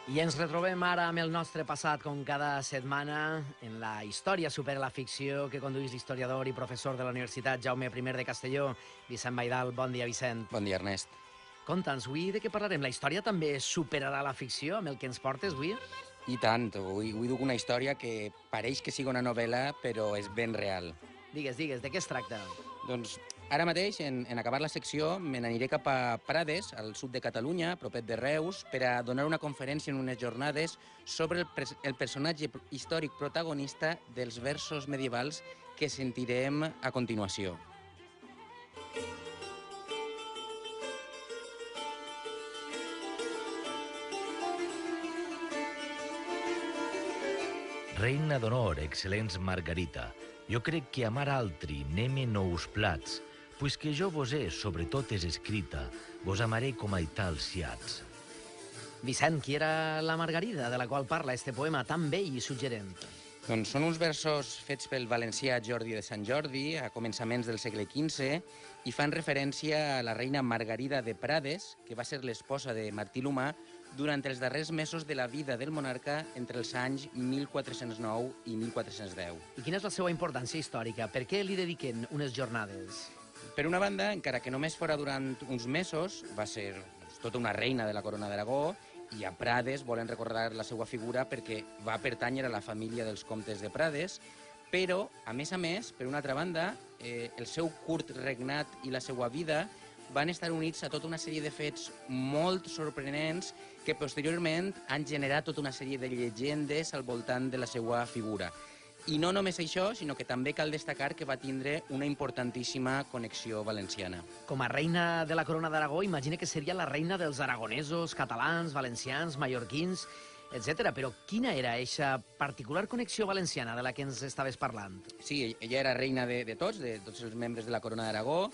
I ens retrobem ara amb el nostre passat, com cada setmana, en la història supera la ficció que conduís l'historiador i professor de la Universitat Jaume I de Castelló, Vicent Baidal. Bon dia, Vicent. Bon dia, Ernest. Conta'ns, avui de què parlarem? La història també superarà la ficció amb el que ens portes avui? I tant, avui duc una història que pareix que sigui una novel·la, però és ben real. Digues, de què es tracta? Doncs ara mateix, en acabar la secció, me n'aniré cap a Prades, al sud de Catalunya, propet de Reus, per a donar una conferència en unes jornades sobre el personatge històric protagonista dels versos medievals que sentirem a continuació. Reina d'honor, excel·lents Margarita, jo crec que amar altri n'eme nous plats, pues que jo vos he, sobretot és escrita, vos amaré com a tals siats. Vicent, qui era la Margarida de la qual parla este poema tan bell i suggerent? Doncs són uns versos fets pel valencià Jordi de Sant Jordi a començaments del segle XV i fan referència a la reina Margarida de Prades, que va ser l'esposa de Martí l'Humà durant els darrers mesos de la vida del monarca entre els anys 1409 i 1410. I quina és la seva importància històrica? Per què li dediquen unes jornades? Per una banda, encara que només fora durant uns mesos, va ser tota una reina de la corona d'Aragó i a Prades volen recordar la seva figura perquè va pertànyer a la família dels comtes de Prades, però, a més, per una altra banda, el seu curt regnat i la seva vida van estar units a tota una sèrie de fets molt sorprenents que posteriorment han generat tota una sèrie de llegendes al voltant de la seva figura. I no només això, sinó que també cal destacar que va tindre una importantíssima connexió valenciana. Com a reina de la corona d'Aragó, imagina que seria la reina dels aragonesos, catalans, valencians, mallorquins, etc. Però quina era aquesta particular connexió valenciana de la que ens estaves parlant? Sí, ella era reina de tots els membres de la corona d'Aragó,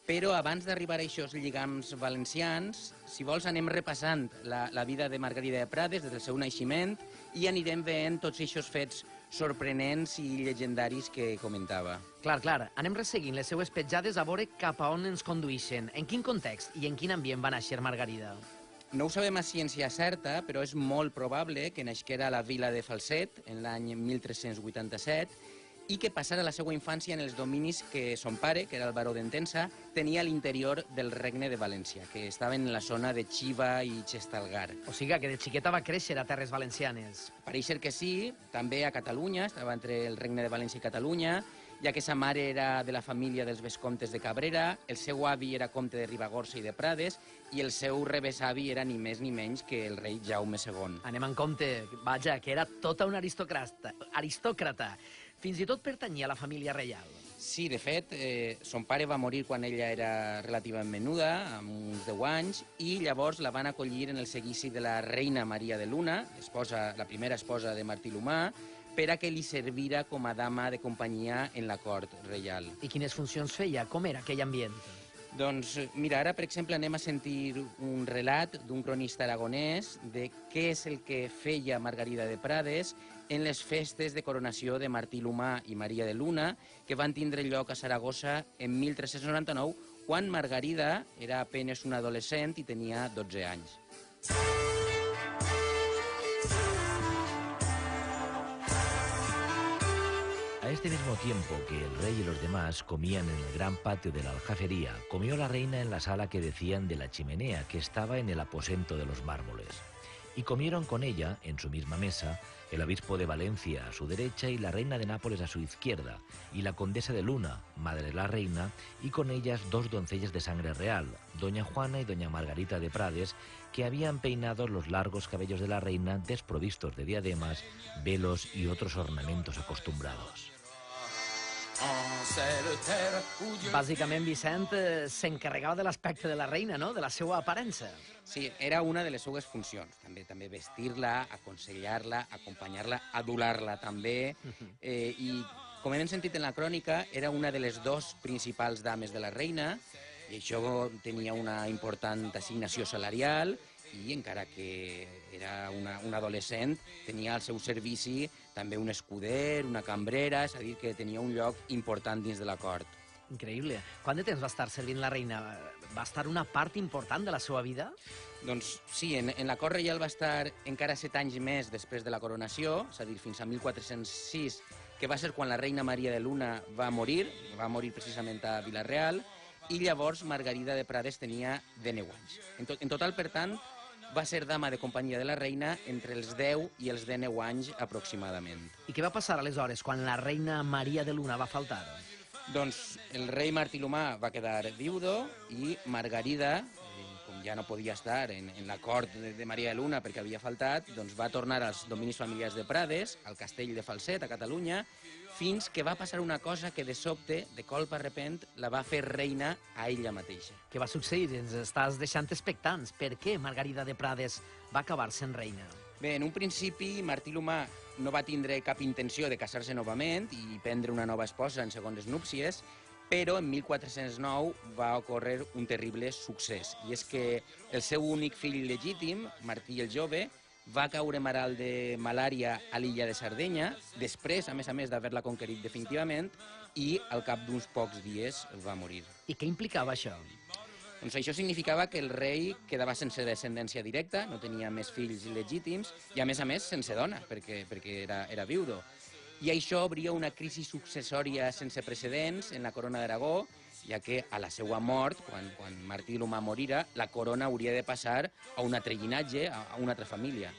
però abans d'arribar a aquests lligams valencians, si vols, anem repassant la vida de Margarida de Prades des del seu naixement i anirem veient tots aquests fets sorprenents i llegendaris que comentava. Clar. Anem resseguint les seues petjades a veure cap a on ens conduïxen. En quin context i en quin ambient va néixer Margarida? No ho sabem a ciència certa, però és molt probable que nasquera a la vila de Falset en l'any 1387 i que passara la seva infància en els dominis que son pare, que era el baró d'Entença, tenia a l'interior del regne de València, que estaven en la zona de Xiva i Xestalgar. O sigui que de xiqueta va créixer a terres valencianes. Pareix ser que sí, també a Catalunya, estava entre el regne de València i Catalunya, ja que sa mare era de la família dels vescomtes de Cabrera, el seu avi era comte de Ribagorça i de Prades, i el seu rebesavi era ni més ni menys que el rei Jaume II. Anem en compte, vaja, que era tota una aristòcrata. Fins i tot pertanyia a la família reial. Sí, de fet, son pare va morir quan ella era relativament menuda, amb uns 10 anys, i llavors la van acollir en el seguici de la reina Maria de Luna, la primera esposa de Martí l'Humà, per a que li servira com a dama de companyia en la cort reial. I quines funcions feia? Com era aquell ambient? Doncs mira, ara, per exemple, anem a sentir un relat d'un cronista aragonès de què és el que feia Margarida de Prades en les festes de coronació de Martí l'Humà i Maria de Luna, que van tindre lloc a Saragossa en 1399, quan Margarida era apenas una adolescent i tenia 12 anys. A este mismo tiempo que el rey y los demás comían en el gran patio de la aljafería, comió la reina en la sala que decían de la chimenea, que estaba en el aposento de los mármoles. Y comieron con ella, en su misma mesa, el obispo de Valencia a su derecha y la reina de Nápoles a su izquierda, y la condesa de Luna, madre de la reina, y con ellas dos doncellas de sangre real, doña Juana y doña Margarita de Prades, que habían peinado los largos cabellos de la reina desprovistos de diademas, velos y otros ornamentos acostumbrados. Bàsicament, Vicent s'encarregava de l'aspecte de la reina, no? De la seva aparença. Sí, era una de les seues funcions. També vestir-la, aconsellar-la, acompanyar-la, adular-la també. I, com hem sentit en la crònica, era una de les dos principals dames de la reina, i això tenia una important assignació salarial, i encara que era una adolescent, tenia al seu servici també un escuder, una cambrera, és a dir, que tenia un lloc important dins de la cort. Increïble. Quant de temps va estar servint la reina? Va estar una part important de la seva vida? Doncs sí, en la cort reial va estar encara 7 anys més després de la coronació, és a dir, fins a 1406, que va ser quan la reina Maria de Luna va morir precisament a Vila-real, i llavors Margarida de Prades tenia 19 anys. En total, per tant, va ser dama de companyia de la reina entre els 10 i els 19 anys aproximadament. I què va passar aleshores quan la reina Maria de Luna va faltar? Doncs el rei Martí l'Humà va quedar viudo i Margarida, com ja no podia estar en la cort de Maria de Luna perquè havia faltat, doncs va tornar als dominis familiars de Prades, al castell de Falset, a Catalunya, fins que va passar una cosa que de sobte, de colpa repent, la va fer reina a ella mateixa. Què va succeir? Ens estàs deixant expectants. Per què Margarida de Prades va acabar sent reina? Bé, en un principi, Martí l'Humà no va tindre cap intenció de casar-se novament i prendre una nova esposa en segones núpcies, però en 1409 va ocórrer un terrible succés, i és que el seu únic fill legítim, Martí el Jove, va caure malalt de malària a l'illa de Sardenya, després, a més d'haver-la conquerit definitivament, i al cap d'uns pocs dies va morir. I què implicava això? Doncs això significava que el rei quedava sense descendència directa, no tenia més fills legítims, i a més, sense dona, perquè era viudo. I això obria una crisi successòria sense precedents en la corona d'Aragó, ja que a la seva mort, quan Martí l'Humà morira, la corona hauria de passar a un altre llinatge, a una altra família.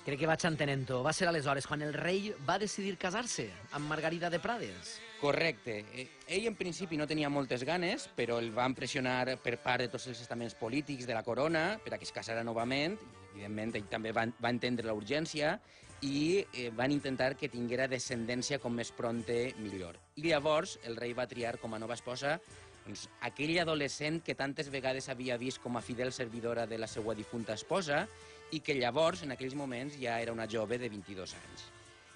Crec que vaig entenent-ho. Va ser aleshores quan el rei va decidir casar-se amb Margarida de Prades. Correcte. Ell en principi no tenia moltes ganes, però el van pressionar per part de tots els estaments polítics de la corona per a que es casara novament. Evidentment, ell també va entendre la urgència i van intentar que tinguera descendència com més prompte millor. I llavors el rei va triar com a nova esposa doncs, aquella adolescent que tantes vegades havia vist com a fidel servidora de la seva difunta esposa i que llavors, en aquells moments, ja era una jove de 22 anys.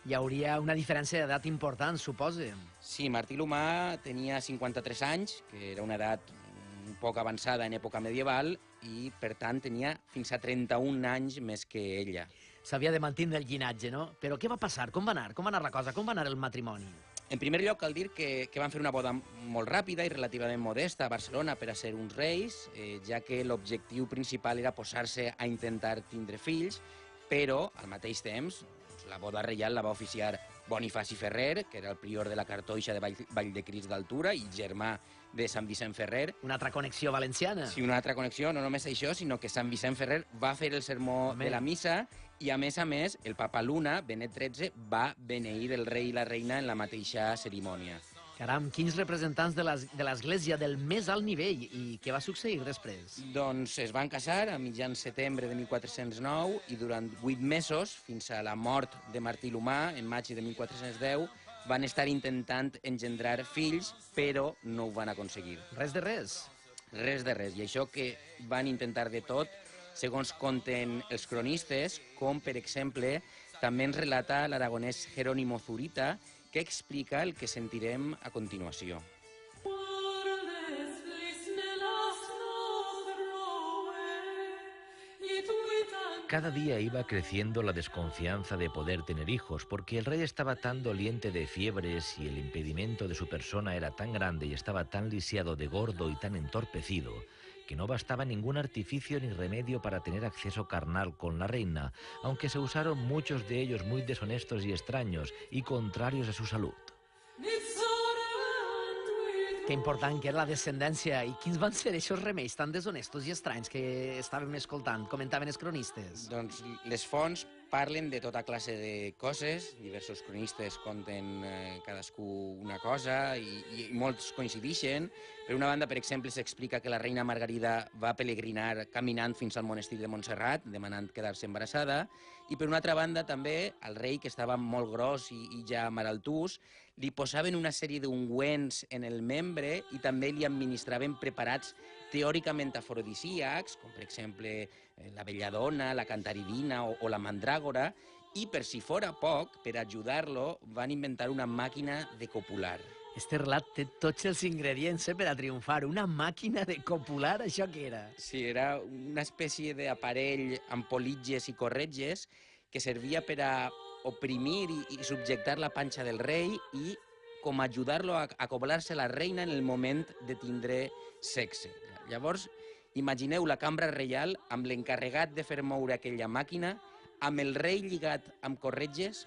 Hi hauria una diferència d'edat important, suposo. Sí, Martí l'Humà tenia 53 anys, que era una edat un poc avançada en època medieval, i, per tant, tenia fins a 31 anys més que ella. S'havia de mantenir el llinatge, no? Però què va passar? Com va anar la cosa? Com va anar el matrimoni? En primer lloc, cal dir que van fer una boda molt ràpida i relativament modesta a Barcelona per a ser uns reis, ja que l'objectiu principal era posar-se a intentar tindre fills, però, al mateix temps, la boda reial la va oficiar Bonifaci Ferrer, que era el prior de la Cartoixa de Valldecrits d'Altura i germà de Sant Vicent Ferrer. Una altra connexió valenciana. Sí, una altra connexió, no només això, sinó que Sant Vicent Ferrer va fer el sermó de la missa i, a més, el papa Luna, Benet XIII, va beneir el rei i la reina en la mateixa cerimònia. Caram, quins representants de l'Església del més alt nivell. I què va succeir després? Doncs es van casar a mitjan setembre de 1409 i durant 8 mesos, fins a la mort de Martí l'Humà, en maig de 1410, van estar intentant engendrar fills, però no ho van aconseguir. Res de res? Res de res. I això que van intentar de tot, segons conten els cronistes, com, per exemple, també ens relata l'aragonès Jerónimo Zurita, que explica el que sentirem a continuació. Cada día iba creciendo la desconfianza de poder tener hijos, porque el rey estaba tan doliente de fiebres y el impedimento de su persona era tan grande y estaba tan lisiado de gordo y tan entorpecido, que no bastaba ningún artificio ni remedio para tener acceso carnal con la reina, aunque se usaron muchos de ellos muy deshonestos y extraños y contrarios a su salud. Que important que era la descendència. I quins van ser aquests remeis tan deshonestos i estranys que estàvem escoltant, comentaven els cronistes? Doncs les fonts parlen de tota classe de coses, diversos cronistes conten cadascú una cosa i molts coincideixen. Per una banda, per exemple, s'explica que la reina Margarida va pelegrinar caminant fins al monestir de Montserrat, demanant quedar-se embarassada, i per una altra banda també al rei, que estava molt gros i ja malaltús, li posaven una sèrie d'ungüents en el membre i també li administraven preparats teòricament afrodisíacs, com per exemple la belladona, la cantaridina o la mandràgora, i per si fora poc, per ajudar-lo, van inventar una màquina de copular. Este relat té tots els ingredients per a triomfar. Una màquina de copular, això què era? Sí, era una espècie d'aparell amb politges i corretges que servia per a oprimir i subjectar la panxa del rei i com ajudar-lo a acoblar-se la reina en el moment de tindre sexe. Llavors, imagineu la cambra reial amb l'encarregat de fer moure aquella màquina, amb el rei lligat amb corretges,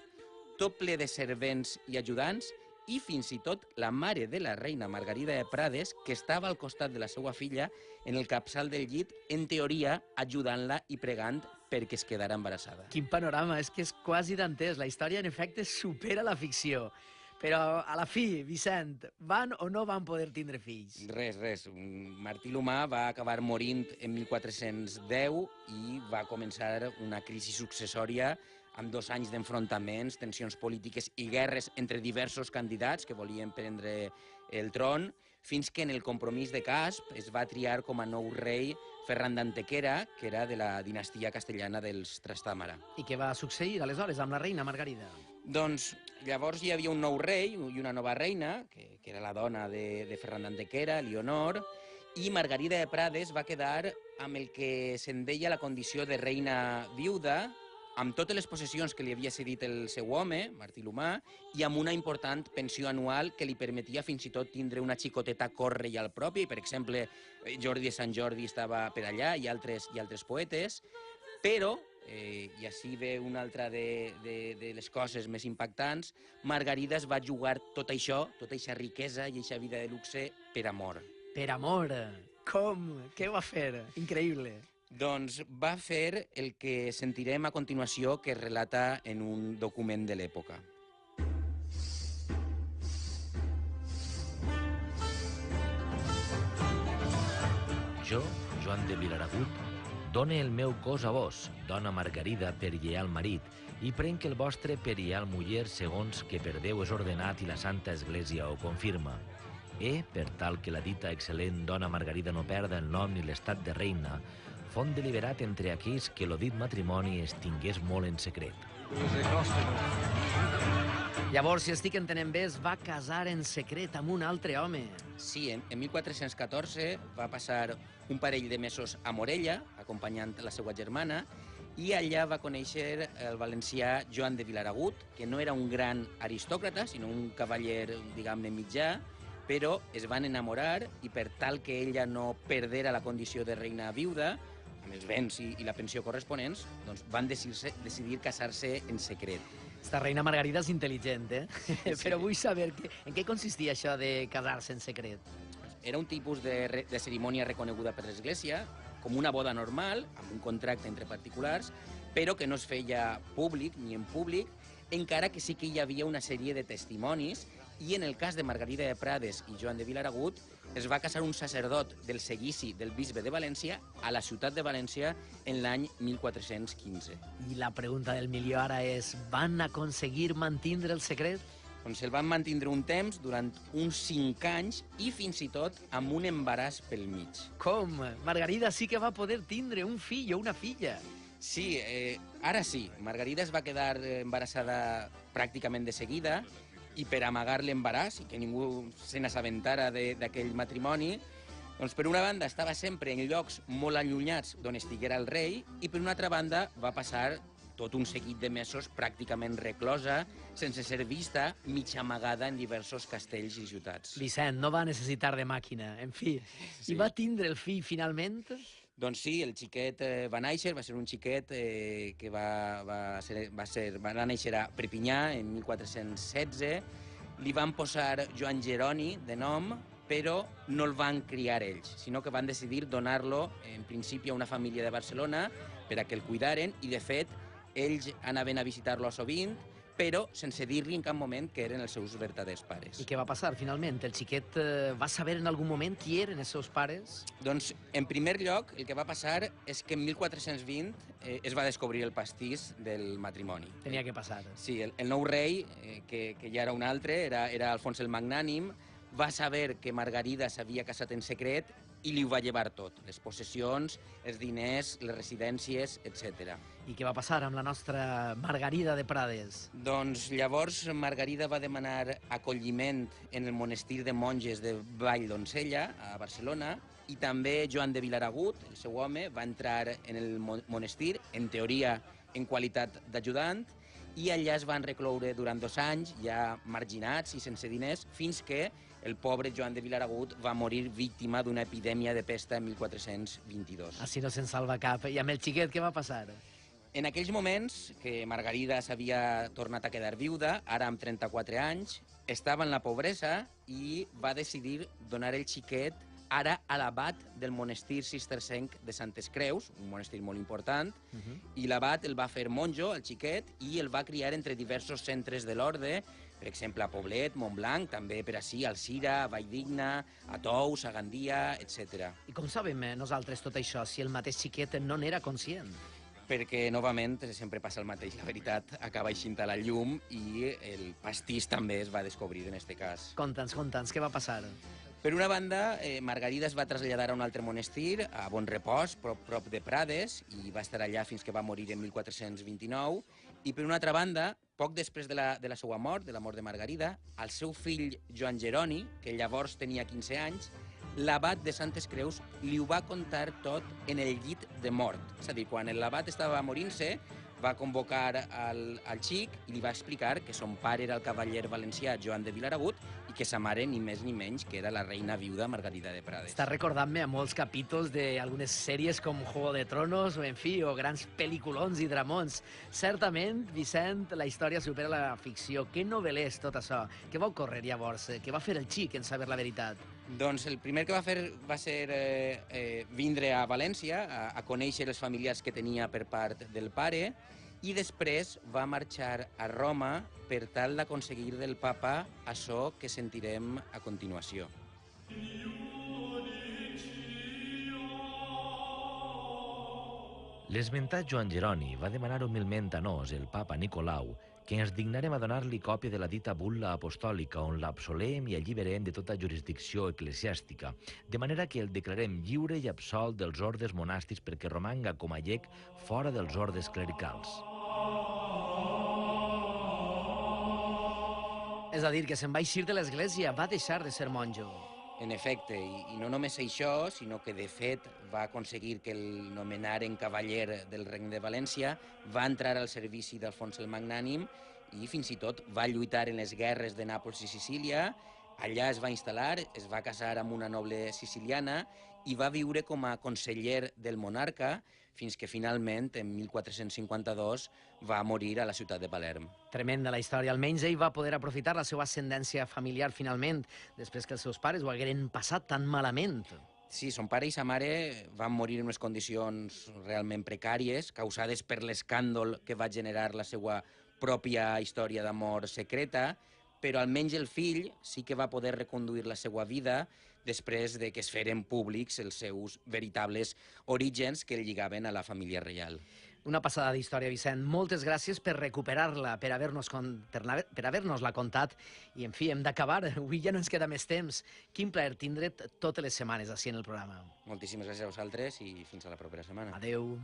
tot ple de servents i ajudants, i fins i tot la mare de la reina Margarida de Prades, que estava al costat de la seva filla en el capçal del llit, en teoria ajudant-la i pregant perquè es quedara embarassada. Quin panorama, és que és quasi dantès. La història, en efecte, supera la ficció. Però, a la fi, Vicent, van o no van poder tindre fills? Res. Martí l'Humà va acabar morint en 1410 i va començar una crisi successòria amb 2 anys d'enfrontaments, tensions polítiques i guerres entre diversos candidats que volien prendre el tron, fins que en el compromís de Casp es va triar com a nou rei Ferran d'Antequera, que era de la dinastia castellana dels Trastàmara. I què va succeir, aleshores, amb la reina Margarida? Doncs llavors hi havia un nou rei i una nova reina, que era la dona de Ferran d'Antequera, Leonor, i Margarida de Prades va quedar amb el que se'n deia la condició de reina viuda, amb totes les possessions que li havia cedit el seu home, Martí l'Humà, i amb una important pensió anual que li permetia fins i tot tindre una xicoteta cort reial pròpia. Per exemple, Jordi de Sant Jordi estava per allà i altres poetes, però, i així ve una altra de les coses més impactants, Margarida es va jugar tot això, tota aquesta riquesa i aquesta vida de luxe per amor. Per amor? Com? Què va fer? Increïble. Doncs va fer el que sentirem a continuació, que es relata en un document de l'època. Jo, Joan de Vilaragut, done el meu cos a vos, dona Margarida per lleial marit, i prenc el vostre per lleial muller segons que per Déu és ordenat i la Santa Església ho confirma. Per tal que la dita excel·lent dona Margarida no perda el nom ni l'estat de reina, font deliberat entre aquells que lo dit matrimoni es tingués molt en secret. Llavors, si estic entenent bé, es va casar en secret amb un altre home. Sí, en 1414 va passar un parell de mesos a Morella, acompanyant la seva germana, i allà va conèixer el valencià Joan de Vilaragut, que no era un gran aristòcrata, sinó un cavaller, diguem-ne, mitjà, però es van enamorar i per tal que ella no perdera la condició de reina viuda, amb els béns i la pensió corresponents, doncs van decidir casar-se en secret. Esta reina Margarida és intel·ligent, eh? Sí. Però vull saber en què consistia això de casar-se en secret. Era un tipus de cerimònia reconeguda per l'Església, com una boda normal, amb un contracte entre particulars, però que no es feia públic ni en públic, encara que sí que hi havia una sèrie de testimonis, i en el cas de Margarida de Prades i Joan de Vilaragut es va casar un sacerdot del seguici del bisbe de València a la ciutat de València en l'any 1415. I la pregunta del milió ara és, van aconseguir mantindre el secret? Doncs el van mantindre un temps, durant uns 5 anys, i fins i tot amb un embaràs pel mig. Com? Margarida sí que va poder tindre un fill o una filla. Sí, ara sí. Margarida es va quedar embarassada pràcticament de seguida, i per amagar l'embaràs i que ningú se n'assabentara d'aquell matrimoni, doncs per una banda estava sempre en llocs molt allunyats d'on estiguera el rei i per una altra banda va passar tot un seguit de mesos pràcticament reclosa, sense ser vista, mig amagada en diversos castells i ciutats. Vicent, no va necessitar de màquina, en fi. Sí. I va tindre el fill finalment? Doncs sí, el xiquet va néixer, va ser un xiquet que va néixer a Perpinyà en 1416. Li van posar Joan Jeroni de nom, però no el van criar ells, sinó que van decidir donar-lo en principi a una família de Barcelona per a que el cuidaren i, de fet, ells anaven a visitar-lo sovint, però sense dir-li en cap moment que eren els seus verdaders pares. I què va passar, finalment? El xiquet va saber en algun moment qui eren els seus pares? Doncs, en primer lloc, el que va passar és que en 1420 es va descobrir el pastís del matrimoni. Tenia que passar. Sí, el nou rei, que ja era un altre, era Alfons el Magnànim, va saber que Margarida s'havia casat en secret i li ho va llevar tot, les possessions, els diners, les residències, etc. I què va passar amb la nostra Margarida de Prades? Doncs llavors Margarida va demanar acolliment en el monestir de monges de Vall d'Oncella, a Barcelona, i també Joan de Vilaragut, el seu home, va entrar en el monestir, en teoria en qualitat d'ajudant, i allà es van recloure durant 2 anys, ja marginats i sense diners, fins que el pobre Joan de Vilaragut va morir víctima d'una epidèmia de pesta en 1422. Així no se'n salva cap. I amb el xiquet què va passar? En aquells moments, que Margarida s'havia tornat a quedar viuda, ara amb 34 anys, estava en la pobresa i va decidir donar el xiquet ara a l'abat del monestir cistercenc de Santes Creus, un monestir molt important, i l'abat el va fer monjo, el xiquet, i el va criar entre diversos centres de l'orde, per exemple, a Poblet, Montblanc, també per ací, a Alzira, a Valldigna, a Tous, a Gandia, etc. I com sabem nosaltres tot això, si el mateix xiquet no n'era conscient? Perquè, novament, sempre passa el mateix. La veritat acaba eixint a la llum i el pastís també es va descobrir en aquest cas. Conta'ns, què va passar? Per una banda, Margarida es va traslladar a un altre monestir, a Bonrepòs, prop de Prades, i va estar allà fins que va morir en 1429. I per una altra banda, poc després de la seva mort, de la mort de Margarida, el seu fill Joan Jeroni, que llavors tenia 15 anys, l'abat de Santes Creus li ho va contar tot en el llit de mort. És a dir, quan l'abat estava morint-se, va convocar al xic i li va explicar que son pare era el cavaller valencià Joan de Vilaragut i que sa mare ni més ni menys que era la reina viuda Margarida de Prades. Està recordant-me a molts capítols d'algunes sèries com Juego de Tronos o, en fi, o grans pel·lículons i dramons. Certament, Vicent, la història supera la ficció. Què novel·la és tot això? Què va ocórrer llavors? Què va fer el xic en saber la veritat? Doncs el primer que va fer va ser vindre a València a conèixer els familiars que tenia per part del pare i després va marxar a Roma per tal d'aconseguir del papa això que sentirem a continuació. L'esmentat Joan Jeroni va demanar humilment a nos, el papa Nicolau, que ens dignarem a donar-li còpia de la dita bul·la apostòlica on l'absolem i alliberem de tota jurisdicció eclesiàstica, de manera que el declarem lliure i absolt dels ordes monàstics perquè romanga com a llec fora dels ordes clericals. És a dir, que se'n va eixir de l'església, va deixar de ser monjo. En efecte, i no només això, sinó que de fet va aconseguir que el nomenaren cavaller del Regne de València, va entrar al servici d'Alfons el Magnànim i fins i tot va lluitar en les guerres de Nàpols i Sicília. Allà es va instal·lar, es va casar amb una noble siciliana i va viure com a conseller del monarca fins que finalment, en 1452, va morir a la ciutat de Palerm. Tremenda la història. Almenys ell va poder aprofitar la seva ascendència familiar finalment, després que els seus pares ho hagueren passat tan malament. Sí, son pare i sa mare van morir en unes condicions realment precàries, causades per l'escàndol que va generar la seva pròpia història d'amor secreta, però almenys el fill sí que va poder reconduir la seva vida després de que es feren públics els seus veritables orígens que el lligaven a la família reial. Una passada d'història, Vicent. Moltes gràcies per recuperar-la, per haver-nos-la contat. I, en fi, hem d'acabar. Avui ja no ens queda més temps. Quin plaer tindre't totes les setmanes així en el programa. Moltíssimes gràcies a vosaltres i fins a la propera setmana. Adeu.